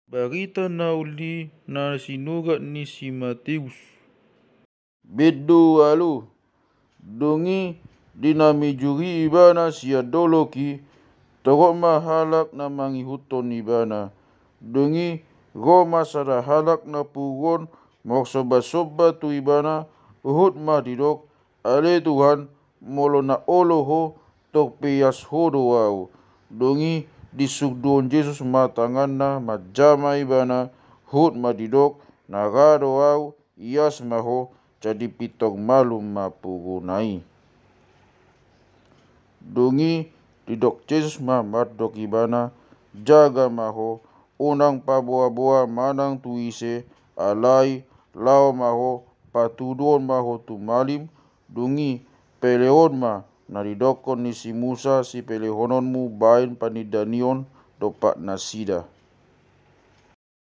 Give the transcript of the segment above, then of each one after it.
Berita nauli na sinurat ni si Matius. Bidu alu dungi dinamijuri ibana sia doloki torok mahalak na mangihuton ibana dungi Roma sada halak na puron mok soba tu ibana uhut madidok ale Tuhan molo na oloho tok peyas hodo wau dungi disugdon Jesus matangan na majama ibana hut madidok nagado wau ias maho jadi pitok malum mapugunai. Dungi didok Jesus madok ibana jaga maho unang paboa-boa manang tuise alai lao maho patudon maho tu malim dungi peleon ma naridokon ni si Musa si pelehononmu bain panidanion dopak nasida.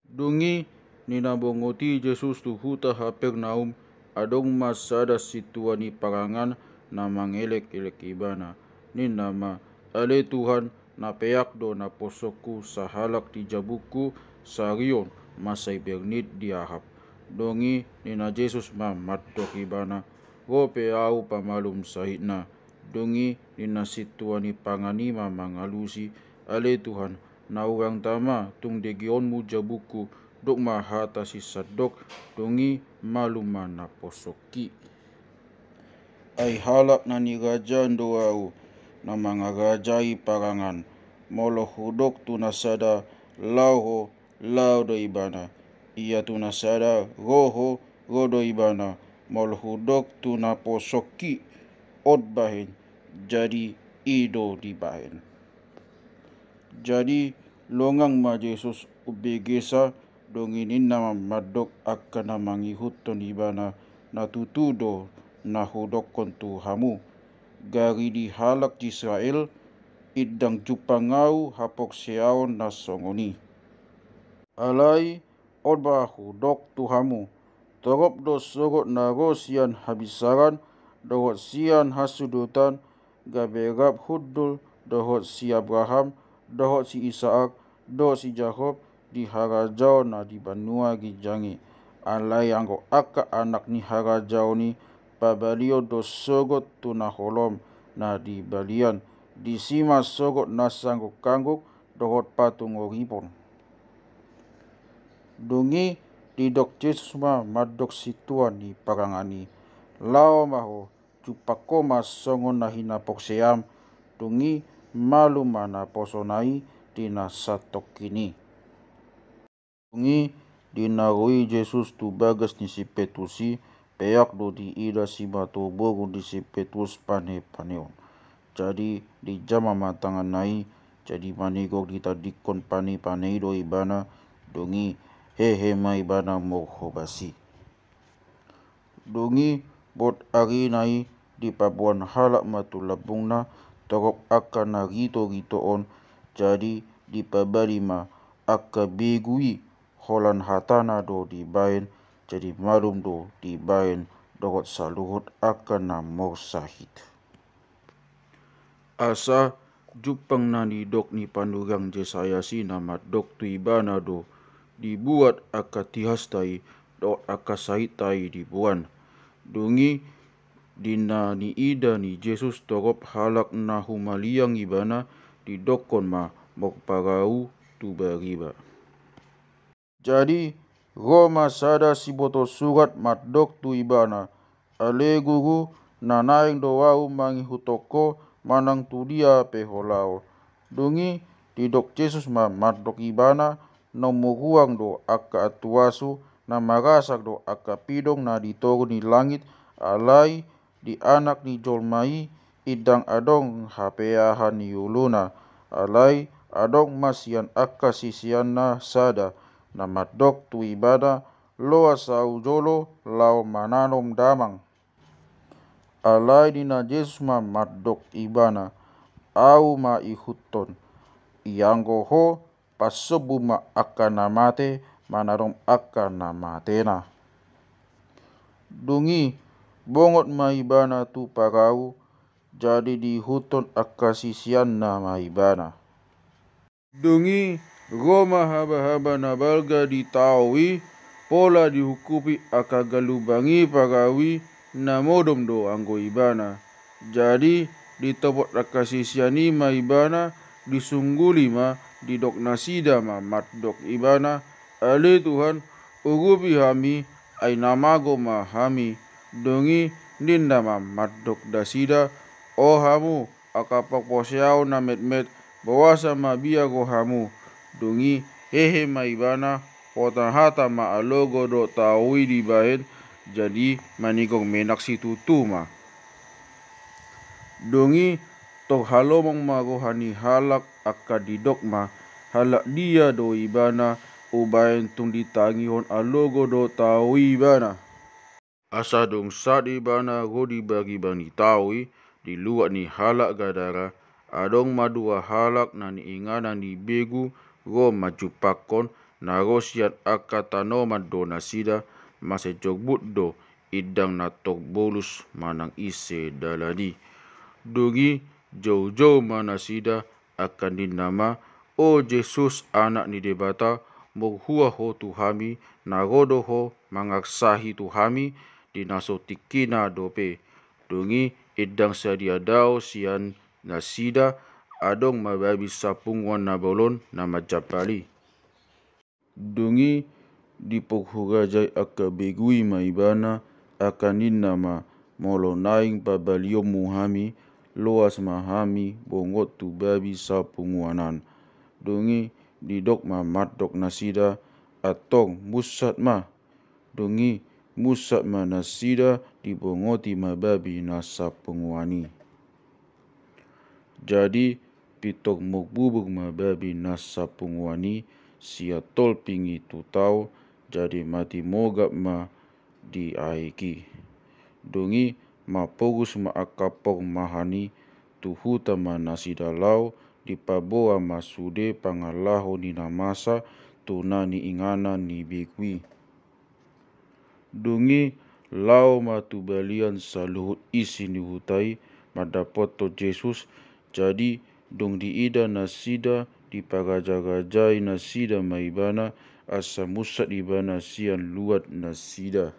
Dungi ninabongoti Jesus tu huta Kapernaum adong masada situani parangan na mangelek-elek ibana. Ni nama ale Tuhan na peyak do na posoku sahalak di jabuku sarion masai bernit diahap. Dongi nina Jesus madok ibana go peau pamalum sahitna. Dongi nina situani pangani mangalusi ale Tuhan na urang tama tung degionmu jabuku dok mahata si sadok dongi maluma na posoki. Ay halak na nirajan doau na mangarajai parangan molo hudok tu nasada lau do ibana ia tu nasada roho do ibana molo hudok tu na posoki od bahen jadi ido di bahen. Jadi longang ma Jesus ubegesa donginin nama madok akan na mangihuton ibana na tutudo na hudokon tu hamu gari di halak Israel idang jupangau hapok seaon na songoni. Alai odba hudok tu hamu torop do sorot na rosian habisaran dohot sian hasudutan gaberap hudul dohot si Abraham dohot si Isaak dohot si Jakob di harajau na di banua gijangi alai anggo aka anak ni harajau ni pabalio do sogot tu na holom na di balian di sima sogot na sangguk kangguk dohot patung oripon. Dungi didok Jesus madok situan ni parangani lao maho cupakoma songon na hinapok seam dungi maluma na posonai dina satok kini. Dungi dinarui Jesus tu bagas ni si Petrusi peyak do di ida si batu bogu di si Petrus paneon. Jadi di jama matangan nai jadi manigok ditadikon panei do ibana dungi hehe ma ibana mohobasi. Dungi bot ari nai di pabuan halak matu labungna torop akan na gito-gitoon jadi di pabalima aka begui holan hatana do di bain jadi malum do di bain dohot saluhut akan na morsahit. Asa jupang nani dok ni pandugang Jesayasi nama dok tu ibana do dibuat aka tihastai do aka sahitai dibuan. Dungi dina ni ida ni Jesus torop halak na humaliang ibana di dokon ma mok parau tu bariba. Jadi Roma sada si botol surat madok tu ibana ale guru nanaing doau mangihutoko manang tu dia peholao. Dungi didok Jesus madok ibana nomuruang do aka atuasu na marasak do aka pidong na ditoru ni langit alai di anak ni jolmai idang adong hapeahan ni uluna alai adong masian aka sisian na sada na madok tu ibada loa sau jolo lau mananom damang. Alai dina Jesus madok ibana au ma ihuton ianggo ho pasobu ma akan na mate manarom akan na matena. Dungi bongot ma ibana tu parau jadi dihuton aka sisian na ma ibana. Dungi Roma haba-haba na balga ditawi, pola dihukupi aka galubangi pagawi na modom do anggo ibana. Jadi ditopot aka sisiani ma ibana, disungguli ma didok nasida ma matdok ibana. Ale Tuhan ugupi hami ay namago ma hami dongi ninda ma matdok dasida. O hamu akapak poseau na met bawasa ma biago hamu dongi hehe ma ibana kota hata ma alogo do taui di bahen jadi manigong menak si tutu ma dongi tok halomong ma gohani halak akka didok ma halak dia do ibana ubahen tung ditangihon alogo do taui ibana asa dong sad ibana go dibagi bani taui di luar ni halak gadara adong madua halak na ni ingana ni begu go majupakon na go siat aka tanoman do nasida mase jogbut do idang na tok bolus manang ise daladi dongi jauh-jauh mana sida akan dinama o Jesus anak ni debata moghua ho tuhami nagodo ho mangaksahi tuhami dinaso tikina dope dongi idang sadia dao sian nasida adong mababi sapungwan na bolon na majapali dongi dipokhugajai aka begui maibana akanin nama molo naing babaliom muhami loas mahami bongot tu babi sapungwanan dongi didok ma matdok nasida atong musat ma dongi musat ma nasida dibongoti mababi na sapungwani jadi pitok mokbubuk mababi na sapungwani sia tol pingi tutau jadi mati mogap ma di aiki dongi ma pogus ma akapok mahani tuhuta ma nasida lau dipaboa masude pangalaho ni namasa tuna ni ingana ni bekwi dongi lau ma tubalian saluhut isi ni hutai madapoto Jesus jadi dong diida nasida dipagaja-gajai nasida maibana asa musat ibana sian luat nasida